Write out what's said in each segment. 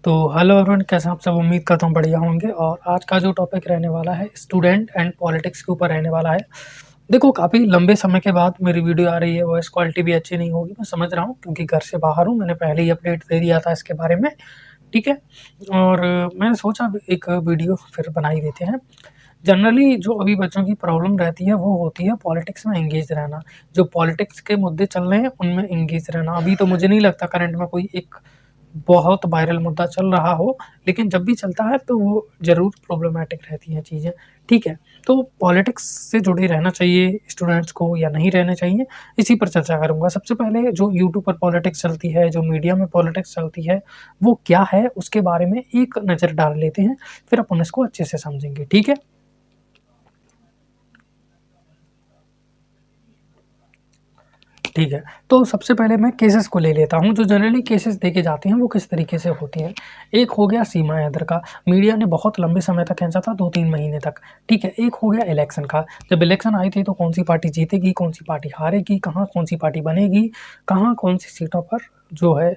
तो hello everyone, कैसे हैं आप सब। उम्मीद करता हूँ बढ़िया होंगे। और आज का जो टॉपिक रहने वाला है स्टूडेंट एंड पॉलिटिक्स के ऊपर रहने वाला है। देखो, काफ़ी लंबे समय के बाद मेरी वीडियो आ रही है, वॉइस क्वालिटी भी अच्छी नहीं होगी, मैं समझ रहा हूँ, क्योंकि घर से बाहर हूँ। मैंने पहले ही अपडेट दे दिया था इसके बारे में, ठीक है। और मैंने सोचा एक वीडियो फिर बना ही देते हैं। जनरली जो अभी बच्चों की प्रॉब्लम रहती है वो होती है पॉलिटिक्स में एंगेज रहना। जो पॉलिटिक्स के मुद्दे चल रहे हैं उनमें एंगेज रहना। अभी तो मुझे नहीं लगता करंट में कोई एक बहुत वायरल मुद्दा चल रहा हो, लेकिन जब भी चलता है तो वो ज़रूर प्रॉब्लमैटिक रहती हैं चीज़ें, ठीक है। तो पॉलिटिक्स से जुड़े रहना चाहिए स्टूडेंट्स को या नहीं रहना चाहिए, इसी पर चर्चा करूँगा। सबसे पहले जो यूट्यूब पर पॉलिटिक्स चलती है, जो मीडिया में पॉलिटिक्स चलती है, वो क्या है उसके बारे में एक नज़र डाल लेते हैं, फिर अपन इसको अच्छे से समझेंगे, ठीक है। ठीक है, तो सबसे पहले मैं केसेस को ले लेता हूँ। जो जनरली केसेस देखे जाते हैं वो किस तरीके से होते हैं। एक हो गया सीमा हैदर का, मीडिया ने बहुत लंबे समय तक खींचा था, 2-3 महीने तक, ठीक है। एक हो गया इलेक्शन का, जब इलेक्शन आई थी तो कौन सी पार्टी जीतेगी, कौन सी पार्टी हारेगी, कहाँ कौन सी पार्टी बनेगी, कहाँ कौन सी सीटों पर जो है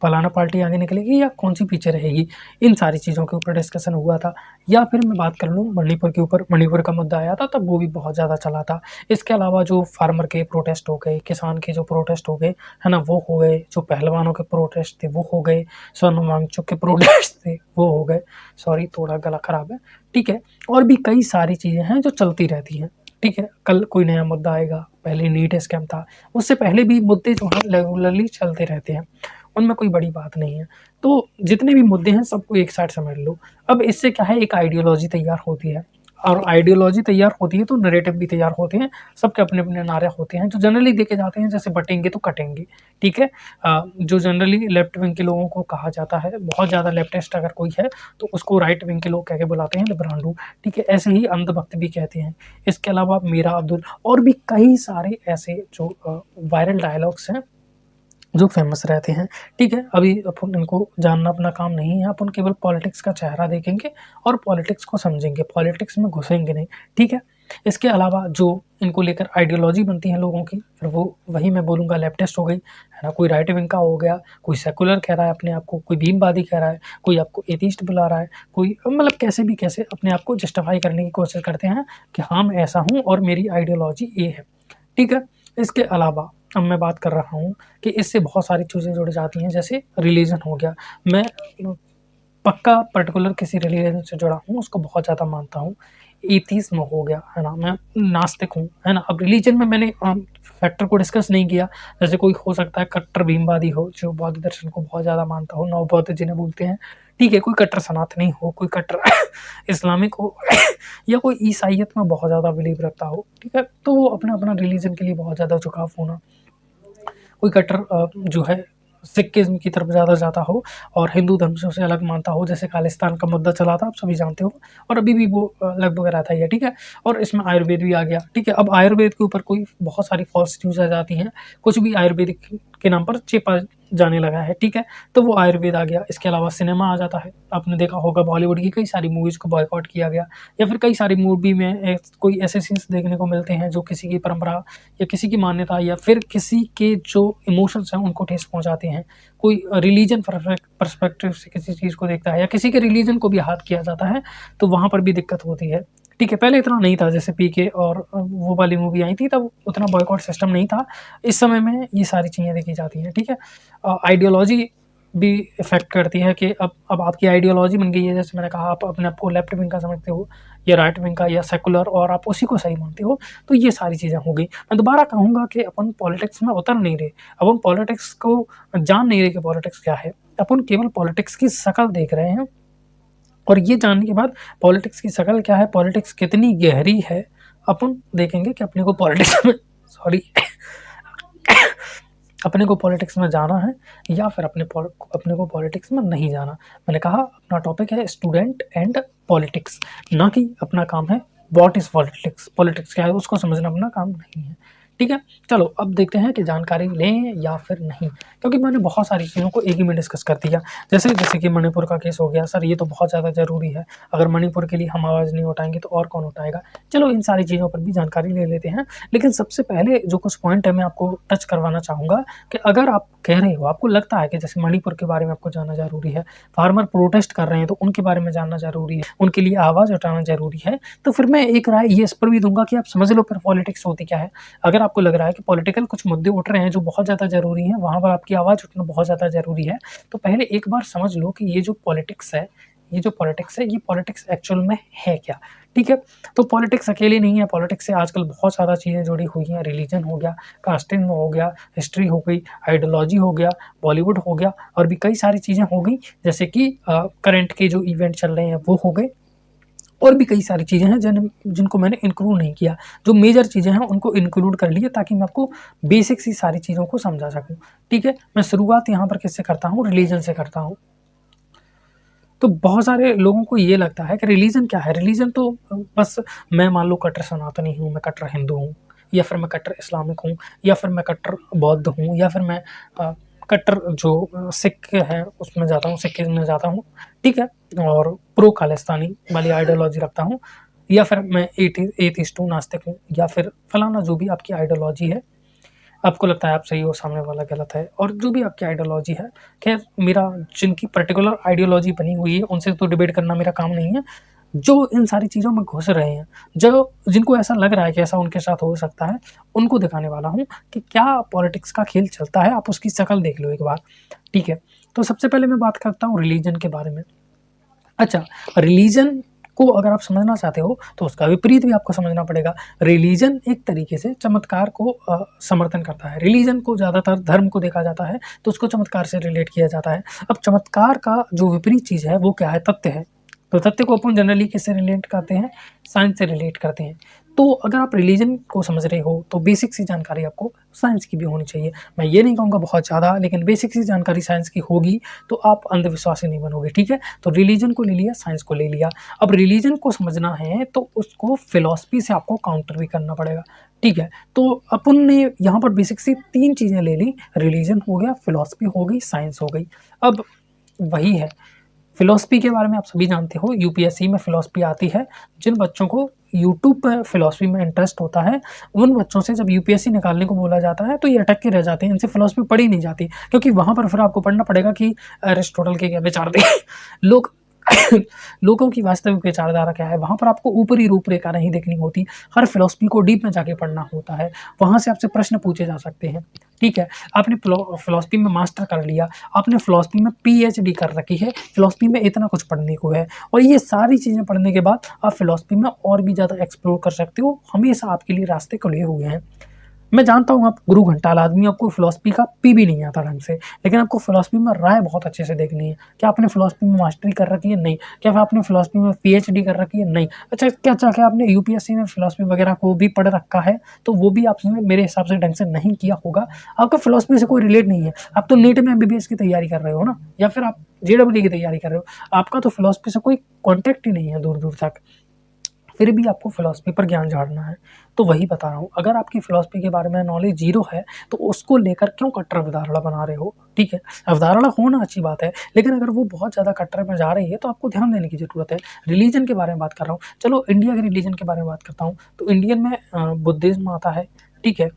फलाना पार्टी आगे निकलेगी या कौन सी पीछे रहेगी, इन सारी चीज़ों के ऊपर डिस्कशन हुआ था। या फिर मैं बात कर लूँ मणिपुर के ऊपर, मणिपुर का मुद्दा आया था तब वो भी बहुत ज़्यादा चला था। इसके अलावा जो फार्मर के प्रोटेस्ट हो गए, किसान के जो प्रोटेस्ट हो गए, है ना, वो हो गए। जो पहलवानों के प्रोटेस्ट थे वो हो गए, सोनम वांगचुक के प्रोटेस्ट थे वो हो गए। सॉरी, थोड़ा गला खराब है, ठीक है। और भी कई सारी चीज़ें हैं जो चलती रहती हैं, ठीक है। कल कोई नया मुद्दा आएगा, पहले नीट स्कैम था, उससे पहले भी मुद्दे जो हैं रेगुलरली चलते रहते हैं, उनमें कोई बड़ी बात नहीं है। तो जितने भी मुद्दे हैं सबको एक साइड समझ लो। अब इससे क्या है, एक आइडियोलॉजी तैयार होती है, और आइडियोलॉजी तैयार होती है तो नैरेटिव भी तैयार होते हैं। सबके अपने अपने नारे होते हैं जो जनरली देखे जाते हैं, जैसे बटेंगे तो कटेंगे, ठीक है। जो जनरली लेफ्ट विंग के लोगों को कहा जाता है, बहुत ज़्यादा लेफ्टिस्ट अगर कोई है तो उसको राइट विंग के लोग कह के बुलाते हैं लिबरांडू, ठीक है। ऐसे ही अंधभक्त भी कहते हैं। इसके अलावा मीरा अब्दुल और भी कई सारे ऐसे जो वायरल डायलॉग्स हैं जो फेमस रहते हैं, ठीक है। अभी अपन इनको जानना अपना काम नहीं है, अपन केवल पॉलिटिक्स का चेहरा देखेंगे और पॉलिटिक्स को समझेंगे, पॉलिटिक्स में घुसेंगे नहीं, ठीक है। इसके अलावा जो इनको लेकर आइडियोलॉजी बनती है लोगों की, फिर वो वही मैं बोलूँगा लेफ्टिस्ट हो गई, है ना। कोई राइट विंग का हो गया, कोई सेकुलर कह रहा है अपने आप को, कोई भीमवादी कह रहा है, कोई आपको एथिस्ट बुला रहा है, कोई मतलब कैसे भी कैसे अपने आप को जस्टिफाई करने की कोशिश करते हैं कि हाँ मैं ऐसा हूँ और मेरी आइडियोलॉजी ये है, ठीक है। इसके अलावा अब मैं बात कर रहा हूँ कि इससे बहुत सारी चीज़ें जुड़ जाती हैं, जैसे रिलीजन हो गया। मैं पक्का पर्टिकुलर किसी रिलीजन से जुड़ा हूँ, उसको बहुत ज़्यादा मानता हूँ। एथिज्म हो गया, है ना, मैं नास्तिक हूँ, है ना। अब रिलीजन में मैंने फैक्टर को डिस्कस नहीं किया। जैसे कोई हो सकता है कट्टर भीमवादी हो जो बौद्ध दर्शन को बहुत ज़्यादा मानता हो, नव बौद्ध जिन्हें बोलते हैं, ठीक है। कोई कट्टर सनातनी हो, कोई कट्टर इस्लामिक हो या कोई ईसाइयत में बहुत ज़्यादा बिलीव रखता हो, ठीक है। तो वो अपना अपना रिलीजन के लिए बहुत ज़्यादा झुकाव होना। कोई कट्टर जो है सिखिज़्म की तरफ ज़्यादा जाता हो और हिंदू धर्म से उसे अलग मानता हो, जैसे खालिस्तान का मुद्दा चला था, आप सभी जानते हो, और अभी भी वो लगभग रहता ही है, ठीक है। और इसमें आयुर्वेद भी आ गया, ठीक है। अब आयुर्वेद के ऊपर कोई बहुत सारी फॉल्स न्यूज़ आ जाती हैं, कुछ भी आयुर्वेदिक के नाम पर चेपा जाने लगा है, ठीक है। तो वो आयुर्वेद आ गया। इसके अलावा सिनेमा आ जाता है, आपने देखा होगा बॉलीवुड की कई सारी मूवीज़ को बॉयकॉट किया गया, या फिर कई सारी मूवी में कोई ऐसे सीन्स देखने को मिलते हैं जो किसी की परंपरा या किसी की मान्यता या फिर किसी के जो इमोशंस हैं उनको ठेस पहुँचाते हैं। कोई रिलीजन पर्सपेक्टिव से किसी चीज़ को देखता है या किसी के रिलीजन को भी आहत किया जाता है, तो वहाँ पर भी दिक्कत होती है, ठीक है। पहले इतना नहीं था, जैसे पीके और वो वाली मूवी आई थी तब उतना बॉयकॉट सिस्टम नहीं था। इस समय में ये सारी चीज़ें देखी जाती हैं, ठीक है। आइडियोलॉजी भी इफ़ेक्ट करती है कि अब आपकी आइडियोलॉजी बन गई है। जैसे मैंने कहा, आप अपने आप को लेफ्ट विंग का समझते हो या राइट विंग का या सेकुलर, और आप उसी को सही मानते हो, तो ये सारी चीज़ें हो गई। मैं दोबारा कहूँगा कि अपन पॉलिटिक्स में उतर नहीं रहे, अपन पॉलिटिक्स को जान नहीं रहे कि पॉलिटिक्स क्या है। अपन केवल पॉलिटिक्स की शक्ल देख रहे हैं, और ये जानने के बाद पॉलिटिक्स की शक्ल क्या है, पॉलिटिक्स कितनी गहरी है, अपन देखेंगे कि अपने को पॉलिटिक्स में सॉरी अपने को पॉलिटिक्स में जाना है या फिर अपने को पॉलिटिक्स में नहीं जाना। मैंने कहा अपना टॉपिक है स्टूडेंट एंड पॉलिटिक्स, ना कि अपना काम है व्हाट इज़ पॉलिटिक्स, पॉलिटिक्स क्या है उसको समझना अपना काम नहीं है, ठीक है, चलो अब देखते हैं कि जानकारी लें या फिर नहीं, क्योंकि मैंने बहुत सारी चीज़ों को एक ही में डिस्कस कर दिया। जैसे कि मणिपुर का केस हो गया, सर ये तो बहुत ज़्यादा ज़रूरी है, अगर मणिपुर के लिए हम आवाज़ नहीं उठाएंगे तो और कौन उठाएगा। चलो इन सारी चीज़ों पर भी जानकारी ले लेते हैं, लेकिन सबसे पहले जो कुछ पॉइंट है मैं आपको टच करवाना चाहूँगा कि अगर आप कह रहे हो, आपको लगता है कि जैसे मणिपुर के बारे में आपको जानना ज़रूरी है, फार्मर प्रोटेस्ट कर रहे हैं तो उनके बारे में जानना ज़रूरी है, उनके लिए आवाज़ उठाना ज़रूरी है, तो फिर मैं एक राय ये इस पर भी दूंगा कि आप समझ लो फिर पॉलिटिक्स होती क्या है। अगर आपको लग रहा है कि पॉलिटिकल कुछ मुद्दे उठ रहे हैं जो बहुत ज़्यादा ज़रूरी हैं, वहाँ पर आपकी आवाज़ उठना बहुत ज़्यादा ज़रूरी है, तो पहले एक बार समझ लो कि ये जो पॉलिटिक्स है, ये पॉलिटिक्स एक्चुअल में है क्या, ठीक है। तो पॉलिटिक्स अकेले नहीं है, पॉलिटिक्स से आजकल बहुत ज़्यादा चीज़ें जुड़ी हुई हैं, रिलीजन हो गया, कास्टिंग हो गया, हिस्ट्री हो गई, आइडियोलॉजी हो गया, बॉलीवुड हो गया, और भी कई सारी चीज़ें हो गई, जैसे कि करंट के जो इवेंट चल रहे हैं वो हो गए, और भी कई सारी चीज़ें हैं जिनको मैंने इंक्लूड नहीं किया। जो मेजर चीज़ें हैं उनको इंक्लूड कर लिए ताकि मैं आपको बेसिक सी सारी चीज़ों को समझा सकूँ, ठीक है। मैं शुरुआत यहाँ पर किससे करता हूँ, रिलीजन से करता हूँ। तो बहुत सारे लोगों को ये लगता है कि रिलीजन क्या है, रिलीजन तो बस मैं मान लो कट्टर सनातनी हूँ, मैं कट्टर हिंदू हूँ, या फिर मैं कट्टर इस्लामिक हूँ, या फिर मैं कट्टर बौद्ध हूँ, या फिर मैं कट्टर जो सिख है उसमें जाता हूँ, सिखिज़्म में जाता हूँ, ठीक है, और प्रो खालिस्तानी वाली आइडियोलॉजी रखता हूँ, या फिर मैं एथिस्ट हूँ, नास्तिक हूँ, या फिर फलाना जो भी आपकी आइडियोलॉजी है, आपको लगता है आप सही हो, सामने वाला गलत है, और जो भी आपकी आइडियोलॉजी है, खैर मेरा जिनकी पर्टिकुलर आइडियोलॉजी बनी हुई है उनसे तो डिबेट करना मेरा काम नहीं है। जो इन सारी चीज़ों में घुस रहे हैं, जो जिनको ऐसा लग रहा है कि ऐसा उनके साथ हो सकता है, उनको दिखाने वाला हूँ कि क्या पॉलिटिक्स का खेल चलता है, आप उसकी शक्ल देख लो एक बार, ठीक है। तो सबसे पहले मैं बात करता हूँ रिलीजन के बारे में। अच्छा, रिलीजन को अगर आप समझना चाहते हो तो उसका विपरीत भी आपको समझना पड़ेगा। रिलीजन एक तरीके से चमत्कार को समर्थन करता है। रिलीजन को ज़्यादातर धर्म को देखा जाता है तो उसको चमत्कार से रिलेट किया जाता है। अब चमत्कार का जो विपरीत चीज़ है वो क्या है, तथ्य है। तो तथ्य को अपन जनरली किससे रिलेट करते हैं, साइंस से रिलेट करते हैं। तो अगर आप रिलीजन को समझ रहे हो तो बेसिक सी जानकारी आपको साइंस की भी होनी चाहिए। मैं ये नहीं कहूँगा बहुत ज़्यादा, लेकिन बेसिक सी जानकारी साइंस की होगी तो आप अंधविश्वासी नहीं बनोगे, ठीक है। तो रिलीजन को ले लिया, साइंस को ले लिया। अब रिलीजन को समझना है तो उसको फिलॉसफी से आपको काउंटर भी करना पड़ेगा, ठीक है। तो अपन ने यहाँ पर बेसिक सी 3 चीज़ें ले ली, रिलीजन हो गया, फिलॉसफी हो गई, साइंस हो गई। अब वही है, फिलॉसफी के बारे में आप सभी जानते हो, यूपीएससी में फिलॉसफी आती है। जिन बच्चों को यूट्यूब पर फिलॉसफी में इंटरेस्ट होता है, उन बच्चों से जब यूपीएससी निकालने को बोला जाता है तो ये अटक के रह जाते हैं, इनसे फिलॉसफी पढ़ी नहीं जाती, क्योंकि वहाँ पर फिर आपको पढ़ना पड़ेगा कि अरिस्टोटल के क्या विचार थे लोग लोगों की वास्तविक विचारधारा क्या है। वहाँ पर आपको ऊपरी रूपरेखा नहीं देखनी होती, हर फिलॉसफी को डीप में जाके पढ़ना होता है, वहाँ से आपसे प्रश्न पूछे जा सकते हैं, ठीक है। आपने फिलॉसफी में मास्टर कर लिया, आपने फिलॉसफी में पीएचडी कर रखी है, फिलॉसफी में इतना कुछ पढ़ने को है, और ये सारी चीज़ें पढ़ने के बाद आप फिलॉसफी में और भी ज़्यादा एक्सप्लोर कर सकते हो। हमेशा आपके लिए रास्ते खुले हुए हैं। मैं जानता हूँ आप गुरु घंटाल आदमी, आपको फिलॉसफी का पी भी नहीं आता ढंग से, लेकिन आपको फिलॉसफी में राय बहुत अच्छे से देखनी है। क्या आपने फिलॉसफी में मास्टरी कर रखी है? नहीं। क्या आपने फिलॉसफी में पीएचडी कर रखी है? नहीं। अच्छा, क्या आपने यूपीएससी में फिलॉसफी वगैरह को भी पढ़ रखा है? तो वो भी आपने मेरे हिसाब से ढंग से नहीं किया होगा। आपका फिलॉसफी से कोई रिलेट नहीं है। आप तो नीट में एमबीबीएस की तैयारी कर रहे हो ना, या फिर आप जेडब्ल्यू की तैयारी कर रहे हो, आपका तो फिलॉसफी से कोई कॉन्टेक्ट ही नहीं है दूर दूर तक, फिर भी आपको फिलॉसफी पर ज्ञान झाड़ना है। तो वही बता रहा हूँ, अगर आपकी फिलॉसफी के बारे में नॉलेज जीरो है तो उसको लेकर क्यों कट्टर अवधारणा बना रहे हो, ठीक है। अवधारणा होना अच्छी बात है, लेकिन अगर वो बहुत ज़्यादा कट्टर में जा रही है तो आपको ध्यान देने की ज़रूरत है। रिलीजन के बारे में बात कर रहा हूँ, चलो इंडिया के रिलीजन के बारे में बात करता हूँ। तो इंडियन में बुद्धिज़्म आता है, ठीक है,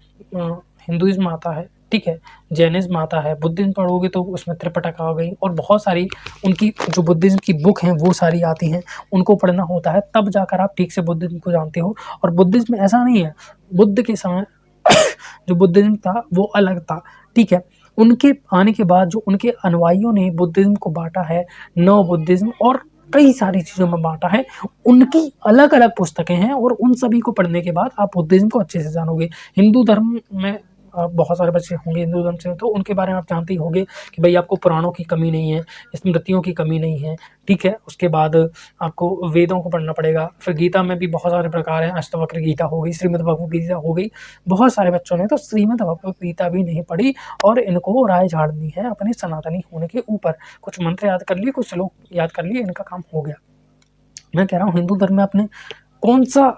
हिंदुइज़्म आता है, ठीक है, जैनिज़्म आता है। बुद्धिज़्म पढ़ोगे तो उसमें त्रिपिटक आ गई, और बहुत सारी उनकी जो बुद्धिज़्म की बुक हैं वो सारी आती हैं, उनको पढ़ना होता है, तब जाकर आप ठीक से बुद्धिज़्म को जानते हो। और बुद्धिज़्म में ऐसा नहीं है, बुद्ध के समय जो बुद्धिज़्म था वो अलग था, ठीक है। उनके आने के बाद जो उनके अनुयायियों ने बुद्धिज़्म को बांटा है, नव बुद्धिज़्म और कई सारी चीज़ों में बांटा है, उनकी अलग अलग पुस्तकें हैं, और उन सभी को पढ़ने के बाद आप बुद्धिज़्म को अच्छे से जानोगे। हिंदू धर्म में बहुत सारे बच्चे होंगे हिंदू धर्म से, तो उनके बारे में आप जानते ही होंगे कि भाई आपको पुराणों की कमी नहीं है, स्मृतियों की कमी नहीं है, ठीक है। उसके बाद आपको वेदों को पढ़ना पड़ेगा। फिर गीता में भी बहुत सारे प्रकार हैं, अष्टवक्र गीता हो गई, श्रीमद् भगवद गीता हो गई। बहुत सारे बच्चों ने तो श्रीमद् भगवद गीता भी नहीं पढ़ी, और इनको राय झाड़नी है अपने सनातनी होने के ऊपर। कुछ मंत्र याद कर लिए, कुछ श्लोक याद कर लिए, इनका काम हो गया। मैं कह रहा हूँ हिंदू धर्म में आपने कौन सा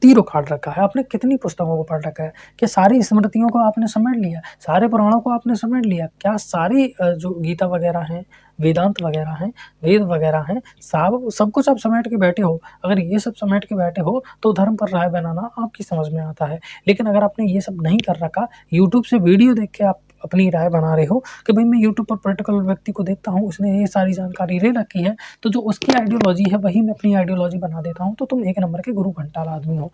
तीर उखाड़ रखा है, आपने कितनी पुस्तकों को पढ़ रखा है, क्या सारी स्मृतियों को आपने समेट लिया, सारे पुराणों को आपने समेट लिया, क्या सारी जो गीता वगैरह हैं, वेदांत वगैरह हैं, वेद वगैरह हैं, सब कुछ आप समेट के बैठे हो। अगर ये सब समेट के बैठे हो तो धर्म पर राय बनाना आपकी समझ में आता है। लेकिन अगर आपने ये सब नहीं कर रखा, यूट्यूब से वीडियो देख के आप अपनी राय बना रहे हो कि भाई मैं यूट्यूब पर पर्टिकुलर व्यक्ति को देखता हूँ, उसने ये सारी जानकारी ले रखी है, तो जो उसकी आइडियोलॉजी है वही मैं अपनी आइडियोलॉजी बना देता हूँ, तो तुम एक नंबर के गुरु घंटाल आदमी हो।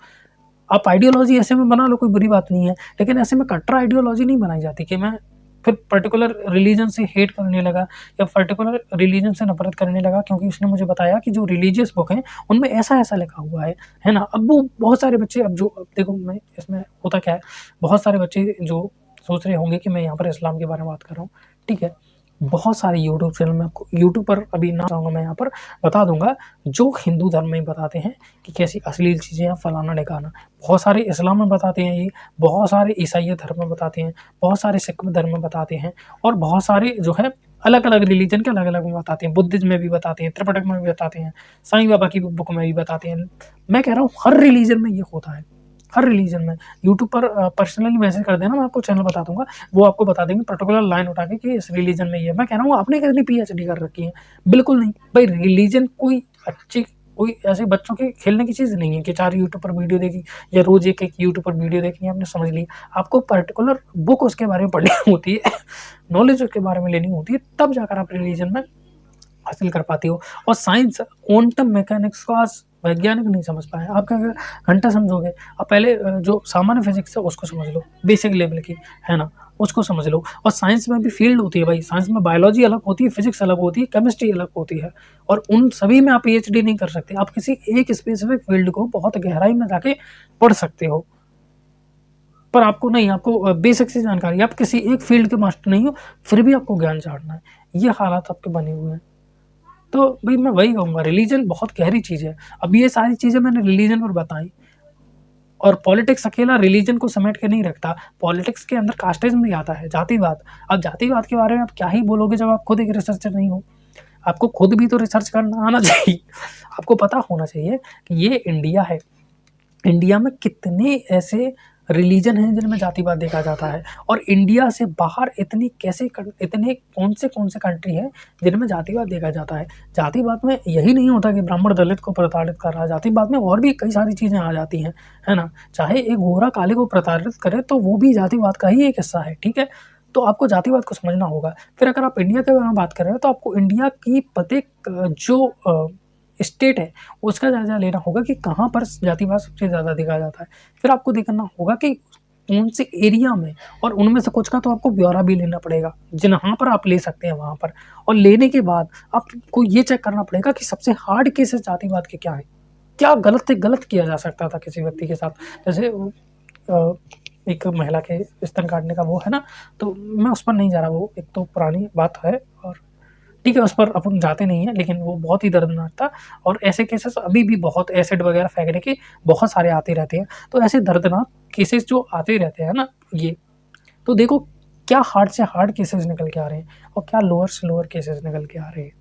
आप आइडियोलॉजी ऐसे में बना लो, कोई बुरी बात नहीं है, लेकिन ऐसे में कट्टर आइडियोलॉजी नहीं बनाई जाती कि मैं फिर पर्टिकुलर रिलीजन से हेट करने लगा या पर्टिकुलर रिलीजन से नफरत करने लगा क्योंकि उसने मुझे बताया कि जो रिलीजियस बुक हैं उनमें ऐसा ऐसा लिखा हुआ है ना। अब वो बहुत सारे बच्चे, अब देखो मैं इसमें होता क्या है, बहुत सारे बच्चे जो सोच रहे होंगे कि मैं यहाँ पर इस्लाम के बारे में बात कर रहा हूँ, ठीक है, बहुत सारे यूट्यूब चैनल में आपको यूट्यूब पर अभी ना चाहूँगा, मैं यहाँ पर बता दूंगा जो हिंदू धर्म में बताते हैं कि कैसी अश्लील चीज़ें हैं, फलाना ढिकाना। बहुत सारे इस्लाम में बताते हैं ये, बहुत सारे ईसाई धर्म में बताते हैं, बहुत सारे सिख धर्म में बताते हैं, और बहुत सारे जो है अलग अलग रिलीजन के अलग अलग में बताते हैं, बुद्धिज्म में भी बताते हैं, त्रिपिटक में भी बताते हैं, साईं बाबा की बुक में भी बताते हैं। मैं कह रहा हूँ हर रिलीजन में ये होता है, हर रिलीजन में। यूट्यूब पर पर्सनली मैसेज कर देना, मैं आपको चैनल बता दूंगा, वो आपको बता देंगे पर्टिकुलर लाइन उठा के कि इस रिलीजन में ये है। मैं कह रहा हूँ आपने कितनी पीएचडी कर रखी है, बिल्कुल नहीं भाई। रिलीजन कोई ऐसे बच्चों के खेलने की चीज़ नहीं है कि 4 यूट्यूब पर वीडियो देखी या रोज एक यूट्यूब पर वीडियो देखनी है, आपने समझ ली। आपको पर्टिकुलर बुक उसके बारे में पढ़नी होती है, नॉलेज उसके बारे में लेनी होती है, तब जाकर आप रिलीजन में हासिल कर पाती हो। और साइंस, क्वांटम मैकेनिक्स को आज वैज्ञानिक नहीं समझ पाए। आप क्या घंटा समझोगे, आप पहले जो सामान्य फिजिक्स है उसको समझ लो, बेसिक लेवल की, है ना, उसको समझ लो। और साइंस में भी फील्ड होती है भाई, साइंस में बायोलॉजी अलग होती है, फिजिक्स अलग होती है, केमिस्ट्री अलग होती है, और उन सभी में आप पीएचडी नहीं कर सकते। आप किसी एक स्पेसिफिक फील्ड को बहुत गहराई में जाके पढ़ सकते हो, पर आपको नहीं, आपको बेसिक से जानकारी, आप किसी एक फील्ड के मास्टर नहीं हो फिर भी आपको ज्ञान चाटना है। ये हालात आपके बने हुए हैं। तो भाई मैं वही कहूँगा, रिलीजन बहुत गहरी चीज़ है। अब ये सारी चीज़ें मैंने रिलीजन पर बताई, और पॉलिटिक्स अकेला रिलीजन को समेट के नहीं रखता, पॉलिटिक्स के अंदर कास्टिज्म भी आता है, जातिवाद। अब जातिवाद के बारे में आप क्या ही बोलोगे जब आप खुद एक रिसर्चर नहीं हो। आपको खुद भी तो रिसर्च करना आना चाहिए, आपको पता होना चाहिए कि ये इंडिया है, इंडिया में कितने ऐसे रिलीजन हैं जिनमें जातिवाद देखा जाता है, और इंडिया से बाहर इतने कौन से कंट्री हैं जिनमें जातिवाद देखा जाता है। जातिवाद में यही नहीं होता कि ब्राह्मण दलित को प्रताड़ित कर रहा है, जातिवाद में और भी कई सारी चीज़ें आ जाती हैं, है ना। चाहे एक गोरा काले को प्रताड़ित करे तो वो भी जातिवाद का ही एक हिस्सा है, ठीक है। तो आपको जातिवाद को समझना होगा। फिर अगर आप इंडिया के बारे में बात कर रहे हो तो आपको इंडिया की प्रत्येक जो स्टेट है उसका जायजा लेना होगा कि कहाँ पर जातिवाद सबसे ज़्यादा देखा जाता है। फिर आपको देखना होगा कि कौन से एरिया में, और उनमें से कुछ का तो आपको ब्यौरा भी लेना पड़ेगा, जहाँ पर आप ले सकते हैं वहाँ पर। और लेने के बाद आपको ये चेक करना पड़ेगा कि सबसे हार्ड केसेस जातिवाद के क्या है, क्या गलत से गलत किया जा सकता था किसी व्यक्ति के साथ। जैसे एक महिला के स्तन काटने का वो है ना, तो मैं उस पर नहीं जा रहा, वो एक तो पुरानी बात है और ठीक है, उस पर अपन जाते नहीं हैं, लेकिन वो बहुत ही दर्दनाक था। और ऐसे केसेस अभी भी बहुत, एसिड वगैरह फेंकने के बहुत सारे आते रहते हैं। तो ऐसे दर्दनाक केसेस जो आते रहते हैं ना, ये तो देखो क्या हार्ड से हार्ड केसेस निकल के आ रहे हैं और क्या लोअर से लोअर केसेस निकल के आ रहे हैं,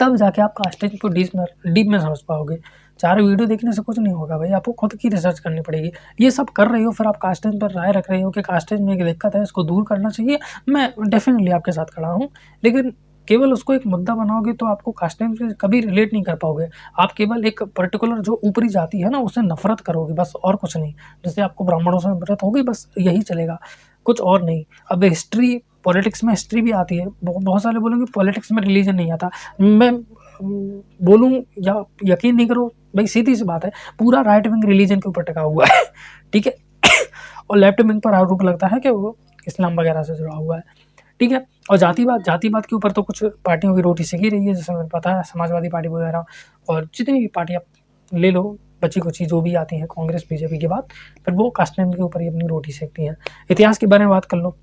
तब जाके आप कास्टिंग को डीप में समझ पाओगे। 4 वीडियो देखने से कुछ नहीं होगा भाई, आपको खुद की रिसर्च करनी पड़ेगी। ये सब कर रहे हो फिर आप कास्टिंग पर राय रख रहे हो कि कास्टिंग में एक दिक्कत है, इसको दूर करना चाहिए, मैं डेफिनेटली आपके साथ खड़ा हूँ। लेकिन केवल उसको एक मुद्दा बनाओगे तो आपको कास्टिंग से कभी रिलेट नहीं कर पाओगे। आप केवल एक पर्टिकुलर जो ऊपरी जाति है ना उससे नफरत करोगे बस, और कुछ नहीं। जैसे आपको ब्राह्मणों से नफरत होगी, बस यही चलेगा, कुछ और नहीं। अब हिस्ट्री, पॉलिटिक्स में हिस्ट्री भी आती है, बहुत सारे बोलेंगे पॉलिटिक्स में रिलीजन नहीं आता। मैं बोलूँ या यकीन नहीं करो भाई, सीधी सी बात है, पूरा राइट विंग रिलीजन के ऊपर टिका हुआ है, ठीक है। और लेफ्ट विंग पर आरोप लगता है कि वो इस्लाम वगैरह से जुड़ा हुआ है, ठीक है। और जातिवाद के ऊपर तो कुछ पार्टियों की रोटी सेकी रही है, जैसे मुझे पता है, समाजवादी पार्टी वगैरह, और जितनी भी पार्टी आप ले लो, बची कुछ जो भी आती हैं, कांग्रेस बीजेपी के बाद, फिर वो कास्टिज्म के ऊपर ही अपनी रोटी सेकती हैं। इतिहास के बारे में बात कर लो,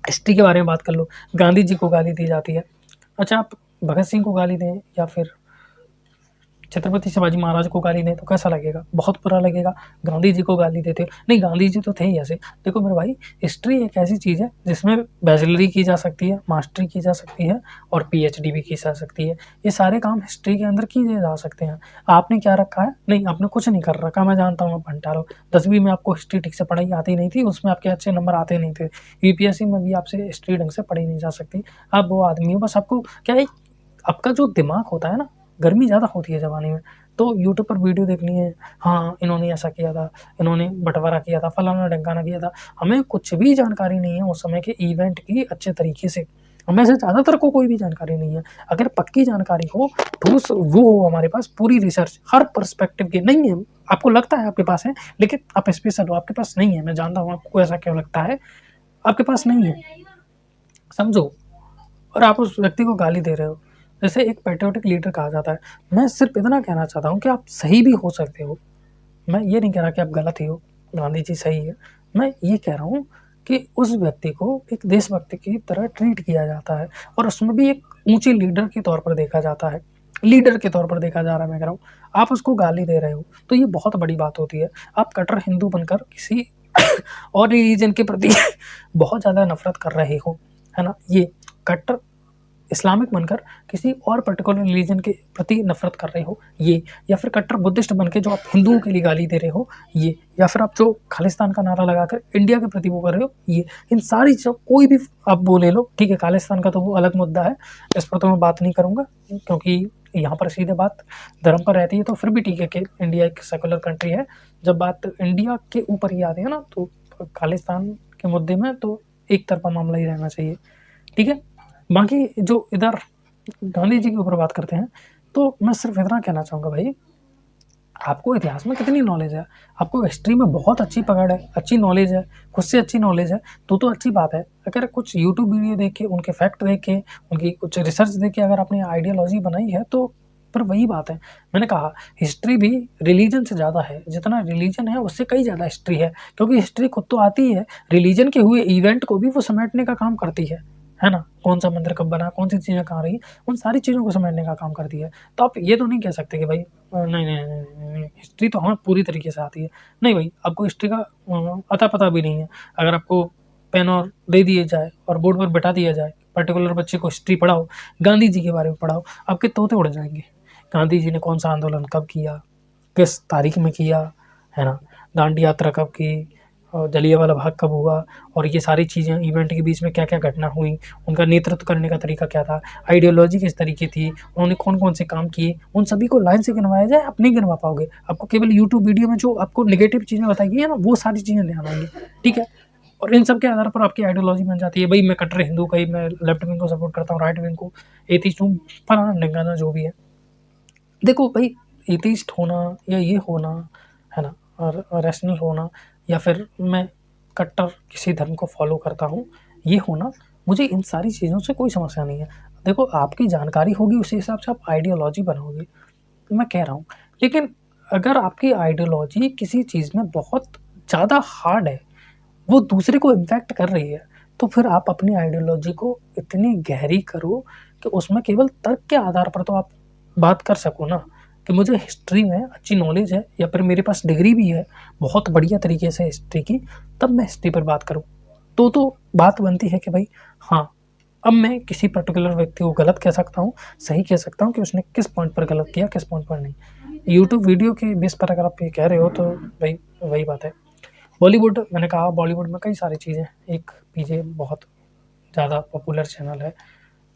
हिस्ट्री के बारे में बात कर लो, गांधी जी को गाली दी जाती है। अच्छा, आप भगत सिंह को गाली दें या फिर छत्रपति शिवाजी महाराज को गाली दें तो कैसा लगेगा? बहुत बुरा लगेगा। गांधी जी को गाली देते हो, नहीं गांधी जी तो थे ही ऐसे। देखो मेरे भाई, हिस्ट्री एक ऐसी चीज़ है जिसमें बैचलरी की जा सकती है, मास्टरी की जा सकती है और पीएचडी भी की जा सकती है। ये सारे काम हिस्ट्री के अंदर किए जा सकते हैं। आपने क्या रखा है? नहीं, आपने कुछ नहीं कर रखा। मैं जानता हूँ आप भंटारो। 10वीं में आपको हिस्ट्री ठीक से पढ़ाई आती नहीं थी, उसमें आपके अच्छे नंबर आते नहीं थे। यूपीएससी में भी आपसे हिस्ट्री ढंग से पढ़ी नहीं जा सकती। आप वो आदमी हो, बस आपको क्या है, आपका जो दिमाग होता है ना, गर्मी ज़्यादा होती है जवानी में, तो यूट्यूब पर वीडियो देखनी है, हाँ इन्होंने ऐसा किया था, इन्होंने बंटवारा किया था, फलाना ढंकाना किया था। हमें कुछ भी जानकारी नहीं है उस समय के इवेंट की अच्छे तरीके से। हमें से ज़्यादातर को कोई भी जानकारी नहीं है। अगर पक्की जानकारी हो ठोस वो हो हमारे पास, पूरी रिसर्च हर पर्सपेक्टिव की नहीं है। आपको लगता है आपके पास है, लेकिन आप स्पेशल हो, आपके पास नहीं है। मैं जानता हूँ आपको ऐसा क्यों लगता है, आपके पास नहीं है, समझो। और आप उस व्यक्ति को गाली दे रहे हो। जैसे एक पैट्रियोटिक लीडर कहा जाता है। मैं सिर्फ इतना कहना चाहता हूँ कि आप सही भी हो सकते हो। मैं ये नहीं कह रहा कि आप गलत ही हो, गांधी जी सही है। मैं ये कह रहा हूँ कि उस व्यक्ति को एक देशभक्ति की तरह ट्रीट किया जाता है और उसमें भी एक ऊंचे लीडर के तौर पर देखा जाता है, लीडर के तौर पर देखा जा रहा है। मैं कह रहा हूँ आप उसको गाली दे रहे हो तो ये बहुत बड़ी बात होती है। आप कट्टर हिंदू बनकर किसी और रिलीजन के प्रति बहुत ज़्यादा नफरत कर रहे हो, है ना। ये कट्टर इस्लामिक बनकर किसी और पर्टिकुलर रिलीजन के प्रति नफरत कर रहे हो, ये, या फिर कट्टर बुद्धिस्ट बनकर जो आप हिंदुओं के लिए गाली दे रहे हो, ये, या फिर आप जो खालिस्तान का नारा लगाकर इंडिया के प्रति वो कर रहे हो, ये, इन सारी चीज़ों कोई भी आप वो ले लो। ठीक है, खालिस्तान का तो वो अलग मुद्दा है, इस पर तो मैं बात नहीं करूँगा क्योंकि यहाँ पर सीधे बात धर्म पर रहती है। तो फिर भी ठीक है कि इंडिया एक सेकुलर कंट्री है। जब बात इंडिया के ऊपर ही आती है ना, तो खालिस्तान के मुद्दे में तो एक तरफा मामला ही रहना चाहिए, ठीक है। बाकी जो इधर गांधी जी के ऊपर बात करते हैं, तो मैं सिर्फ इतना कहना चाहूँगा भाई, आपको इतिहास में कितनी नॉलेज है, आपको हिस्ट्री में बहुत अच्छी पकड़ है, अच्छी नॉलेज है, खुद से अच्छी नॉलेज है, तो अच्छी बात है। अगर कुछ यूट्यूब वीडियो देख के, उनके फैक्ट देख के, उनकी कुछ रिसर्च देख के अगर आपने आइडियोलॉजी बनाई है, तो पर वही बात है, मैंने कहा हिस्ट्री भी रिलीजन से ज़्यादा है। जितना रिलीजन है उससे कई ज़्यादा हिस्ट्री है, क्योंकि हिस्ट्री खुद तो आती है, रिलीजन के हुए इवेंट को भी वो समेटने का काम करती है ना। कौन सा मंदिर कब बना, कौन सी चीज़ें कहाँ रही, उन सारी चीज़ों को समेटने का काम करती है। तो आप ये तो नहीं कह सकते कि भाई नहीं नहीं नहीं नहीं, नहीं हिस्ट्री तो हमें पूरी तरीके से आती है। नहीं भाई, आपको हिस्ट्री का अता पता भी नहीं है। अगर आपको पेन और दे दिए जाए और बोर्ड पर बैठा दिया जाए, पर्टिकुलर बच्चे को हिस्ट्री पढ़ाओ, गांधी जी के बारे में पढ़ाओ, आपके तोते उड़ जाएंगे। गांधी जी ने कौन सा आंदोलन कब किया, किस तारीख में किया, है ना, दांडी यात्रा कब की, और जलियांवाला बाग कब हुआ, और ये सारी चीज़ें इवेंट के बीच में क्या क्या घटना हुई, उनका नेतृत्व करने का तरीका क्या था, आइडियोलॉजी किस तरीके थी, उन्होंने कौन कौन से काम किए, उन सभी को लाइन से गिनवाया जाए, आप नहीं गिनवा पाओगे। आपको केवल यूट्यूब वीडियो में जो आपको नेगेटिव चीज़ें बताई गई है ना, वो सारी चीज़ें ध्यान आएंगी, ठीक है। और इन सब के आधार पर आपकी आइडियोलॉजी बन जाती है, भाई मैं कट्टर हिंदू का ही, मैं लेफ्ट विंग को सपोर्ट करता हूँ, राइट विंग को, एथिस्ट हूँ, फलाना ढंकाना जो भी है। देखो भाई, एथिस्ट होना या ये होना, है ना, और रैशनल होना, या फिर मैं कट्टर किसी धर्म को फॉलो करता हूँ, ये होना, मुझे इन सारी चीज़ों से कोई समस्या नहीं है। देखो आपकी जानकारी होगी, उसी हिसाब से आप आइडियोलॉजी बनाओगे, तो मैं कह रहा हूँ। लेकिन अगर आपकी आइडियोलॉजी किसी चीज़ में बहुत ज़्यादा हार्ड है, वो दूसरे को इम्पैक्ट कर रही है, तो फिर आप अपनी आइडियोलॉजी को इतनी गहरी करो कि उसमें केवल तर्क के आधार पर तो आप बात कर सको ना, कि मुझे हिस्ट्री में अच्छी नॉलेज है, या फिर मेरे पास डिग्री भी है बहुत बढ़िया तरीके से हिस्ट्री की, तब मैं हिस्ट्री पर बात करूँ। तो बात बनती है कि भाई हाँ, अब मैं किसी पर्टिकुलर व्यक्ति को गलत कह सकता हूँ, सही कह सकता हूँ कि उसने किस पॉइंट पर गलत किया, किस पॉइंट पर नहीं। यूट्यूब वीडियो के बेस पर अगर आप ये कह रहे हो, तो भाई वही बात है। बॉलीवुड, मैंने कहा बॉलीवुड में कई सारी चीज़ें, एक पीजे बहुत ज़्यादा पॉपुलर चैनल है,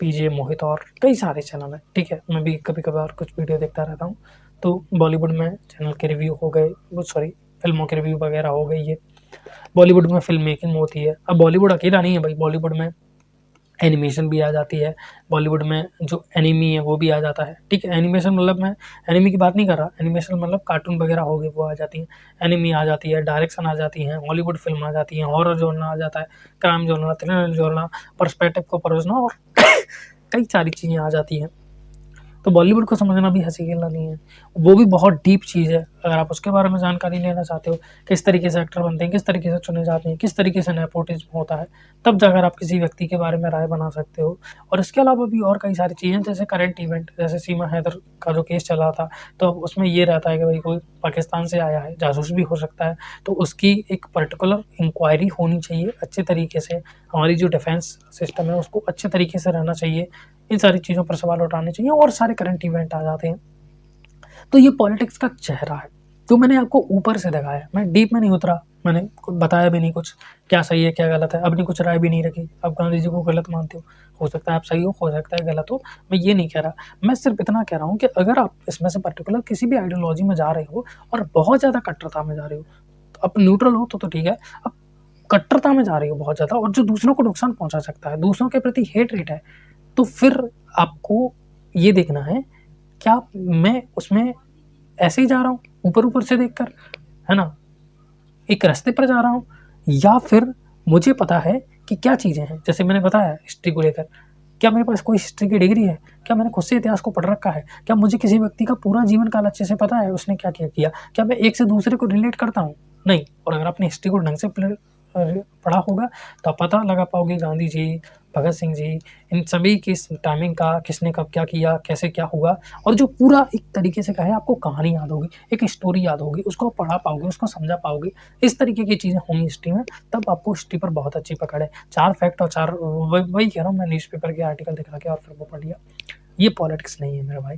पीजे मोहित, और कई सारे चैनल हैं, ठीक है। मैं भी कभी कभार कुछ वीडियो देखता रहता हूँ। तो बॉलीवुड में चैनल के रिव्यू हो गए, वो सॉरी फिल्मों के रिव्यू वगैरह हो गई, ये बॉलीवुड में फिल्म मेकिंग होती है। अब बॉलीवुड अकेला नहीं है भाई, बॉलीवुड में एनिमेशन भी आ जाती है, बॉलीवुड में जो एनिमी है वो भी आ जाता है, ठीक है। एनिमेशन मतलब मैं एनिमी की बात नहीं कर रहा, एनिमेशन मतलब कार्टून वगैरह हो गए, वो आ जाती हैं, एनिमी आ जाती है, डायरेक्शन आ जाती है, हॉलीवुड फिल्म आ जाती है, हॉरर जॉनर आ जाता है, crime genre, thriller genre, perspective को परोसना, और कई सारी चीज़ें आ जाती हैं। तो बॉलीवुड को समझना भी हँसी खेलना नहीं है, वो भी बहुत डीप चीज़ है। अगर आप उसके बारे में जानकारी लेना चाहते हो, किस तरीके से एक्टर बनते हैं, किस तरीके से चुने जाते हैं, किस तरीके से नेपोटिज़्म होता है, तब जाकर आप किसी व्यक्ति के बारे में राय बना सकते हो। और इसके अलावा भी और कई सारी चीज़ें, जैसे करंट इवेंट, जैसे सीमा हैदर का जो केस चला था, तो उसमें ये रहता है कि भाई कोई पाकिस्तान से आया है, जासूस भी हो सकता है, तो उसकी एक पर्टिकुलर इंक्वायरी होनी चाहिए अच्छे तरीके से। हमारी जो डिफेंस सिस्टम है उसको अच्छे तरीके से रहना चाहिए, इन सारी चीज़ों पर सवाल उठाने चाहिए और सारे करंट इवेंट आ जाते हैं। तो ये पॉलिटिक्स का चेहरा है, जो मैंने आपको ऊपर से दिखाया, मैं डीप में नहीं उतरा, मैंने बताया भी नहीं कुछ क्या सही है क्या गलत है, अपनी कुछ राय भी नहीं रखी। आप गांधी जी को गलत मानते हो सकता है आप सही हो सकता है गलत हो, मैं ये नहीं कह रहा। मैं सिर्फ इतना कह रहा हूँ कि अगर आप इसमें से पर्टिकुलर किसी भी आइडियोलॉजी में जा रहे हो और बहुत ज़्यादा कट्टरता में जा रहे हो, तो आप न्यूट्रल हो तो ठीक है, आप कट्टरता में जा रही हो बहुत ज़्यादा और जो दूसरों को नुकसान पहुंचा सकता है, दूसरों के प्रति हेट रेट है, तो फिर आपको ये देखना है क्या मैं उसमें ऐसे ही जा रहा हूँ ऊपर-ऊपर से देखकर, है ना? एक रास्ते पर जा रहा हूँ, या फिर मुझे पता है कि क्या चीज़ें हैं। जैसे मैंने बताया हिस्ट्री को लेकर, क्या मेरे पास कोई हिस्ट्री की डिग्री है? क्या मैंने खुद से इतिहास को पढ़ रखा है? क्या मुझे किसी व्यक्ति का पूरा जीवन काल अच्छे से पता है, उसने क्या-क्या किया? क्या मैं एक से दूसरे को रिलेट करता हूँ? नहीं। और अगर आपने हिस्ट्री को ढंग से पढ़ा होगा, तो आप पता लगा पाओगे गांधी जी, भगत सिंह जी, इन सभी की टाइमिंग का, किसने कब क्या किया, कैसे क्या हुआ, और जो पूरा एक तरीके से कहें आपको कहानी याद होगी, एक स्टोरी याद होगी, उसको पढ़ा पाओगे, उसको समझा पाओगे। इस तरीके की चीज़ें होंगी हिस्ट्री में, तब आपको हिस्ट्री पर बहुत अच्छी पकड़ है। 4 फैक्ट और 4 वही कह रहा हूँ मैं, न्यूज़पेपर के आर्टिकल दिखा के और फिर वो पढ़ लिया। ये पॉलिटिक्स नहीं है मेरा भाई।